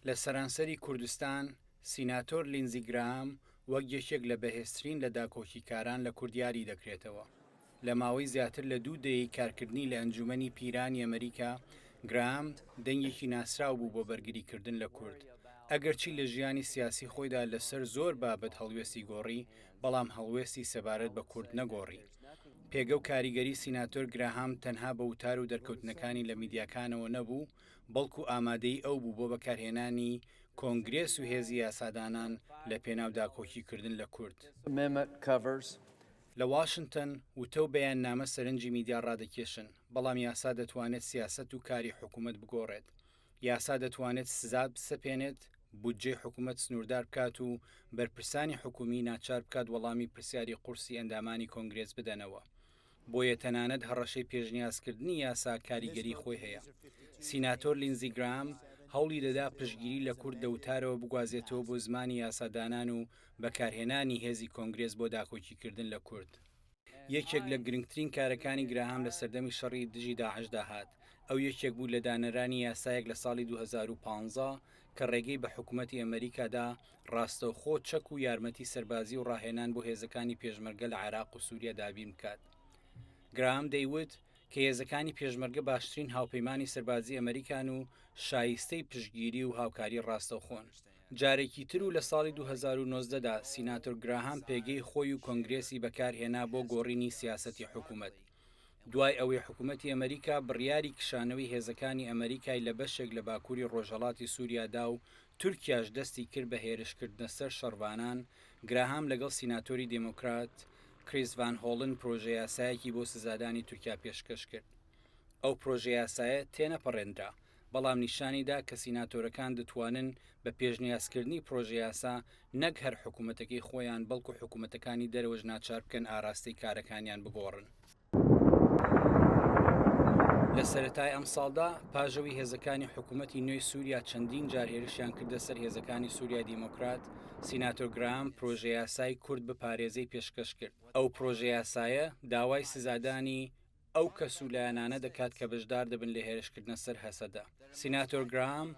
لە سەرانسەری کوردستان سیناتۆر لینزی گرام وەک یەکێک لە بەهێزترین لە داکۆکیکاران لە کوردیاری دەکرێتەوە. لە ماوەی زیاتر لە 2 دەیەی کارکردنی لە ئەنجومەنی پیرانی ئەمریکا، گرام دەنگێکی ناسرااو بوو بۆ بەرگریکردن لە کورد. ئەگەرچی لە ژیانی سیاسی خۆیدا لەسەر زۆر بابەت هەڵوێستی گۆڕی، بەڵام هەڵوێستی سەبارەت بە کورد نەگۆڕی. پێگە و کاریگەری سیناتۆر گراهام تەنها بە وتار و دەرکەوتنەکانی لە میدیاکانەوە نەبوو، بەڵکو ئامادەی ئەو بوو بۆ بەکارهێنانی کۆنگرێس و هێزی یاسادانان لە پێناو داکۆکیکردن لە کورد. لە واشنگتن وتە و بەیان نامە سەرنجی میدیا ڕادەکێشن، بەڵام یاسا دەتوانێت سیاست و کاری حکوومەت بگۆڕێت. یاسا دەتوانێت سزا بسەپێنێت، بودجێ حکوومەت سنووردار بکات و بەرپرسانی حکومی ناچار بکات وەڵامی پرسیاری قورسی ئەندامانی کۆنگرێس بدەنەوە. بۆیە تەنانەت هەڕەشەی پێشنیازکردنی یاسا کاریگەری خۆی هەیە. سیناتۆر لینزی گرام هەوڵی دەدا پشگیری لە کورد دەوتارەوە بگوازێتەوە بۆ زمانی یاسادانان و بەکارهێنانی هێزی کۆنگرێس بۆ داکۆکیکردن لە کورد. یەکێک لە گرنگترین کارەکانی گراهام لە سەردەمی شەڕی دژی داعشدا هات. ئەو یەکێک بوو لە دانەرانی یاسایەک لە ساڵی 2015 کە ڕێگەی بە حکوومەتی ئەمریکادا ڕاستەوخۆ چەک و یارمەتی سەربازی و ڕاهێنان بۆ هێزەکانی پێشمەرگە لە عێراق و سووریا دابین بکات. گرام دەیوت کە هێزەکانی پێشمەرگە باشترین هاوپەیمانی سەربازی ئەمریکان و شایستەی پشگیری و هاوکاری ڕاستەوخۆن. جارێکی تر و لە ساڵی 2019دا سیناتۆر گراهام پێگەی خۆی و کۆنگرێسی بەکارهێنا بۆ گۆڕینی سیاسەتی حکوومەت. دوای ئەوەی حکوومەتی ئەمریکا بڕیاری کشانەوەی هێزەکانی ئەمریکای لە بەشێک لە باکووری ڕۆژهەڵاتی سووریادا و تورکیاش دەستی کرد بە هێرشکردنە سەر شەڕبانان، گراهام لەگەڵ سیناتۆری دموکرات کریس ڤان هۆڵن پرۆژە یاسایەکی بۆ سزادانی تورکیا پێشکەش کرد. ئەو پرۆژە یاسایە تێنەپەڕێنرا، بەڵام نیشانیدا کە سیناتۆرەکان دەتوانن بە پێشنیازکردنی پرۆژە یاسا نەک هەر حکوومەتەکەی خۆیان بەڵکو حکوومەتەکانی دەرەوەش ناچار بکەن ئاراستەی کارەکانیان بگۆڕن. لە سەرەتای ئەم ساڵدا پاژەوی هێزەکانی حکوومەتی نوێی سووریا چەندین جار هێرشیان کردە سەر هێزەکانی سووریا دیموکرات، سیناتۆر گرام پرۆژە یاسای کورد بپارێزەی پێشکەش کرد. ئەو پرۆژە یاسایە داوای سزادانی ئەو کەسولایەنانە دەکات کە بەشدار دەبن لە هێرشکردنە سەر هەسەدا. سیناتۆر گرام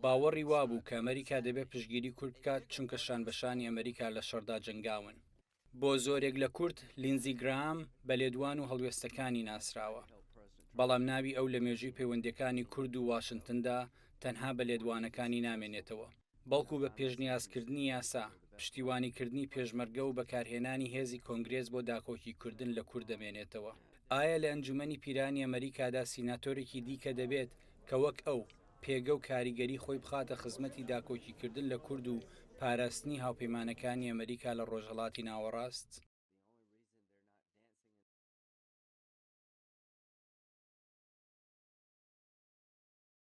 باوەڕی وابوو کە ئەمریکا دەبێت پشگیری کورد بکات چونکە شانبەشانی ئەمریکا لە شەڕدا جنگاون. بۆ زۆرێک لە کورد لینزی گرام بە لێدوان و هەڵوێستەکانی ناسراوە، بەڵام ناوی ئەو لە مێژووی پەیوەندیەکانی کورد و واشنگتندا تەنها بە لێدوانەکانی نامێنێتەوە، بەڵکو بە پێشنیازکردنی یاسا، پشتیوانیکردنی پێشمەرگە و بەکارهێنانی هێزی کۆنگرێس بۆ داکۆکیکردن لە کورد دەمێنێتەوە. ئایا لە ئەنجومەنی پیرانی ئەمریکادا سیناتۆرێکی دیکە دەبێت کە وەک ئەو پێگە و کاریگەری خۆی بخاتە خزمەتی داکۆکیکردن لە کورد و پاراستنی هاوپەیمانەکانی ئەمریکا لە ڕۆژهەڵاتی ناوەڕاست؟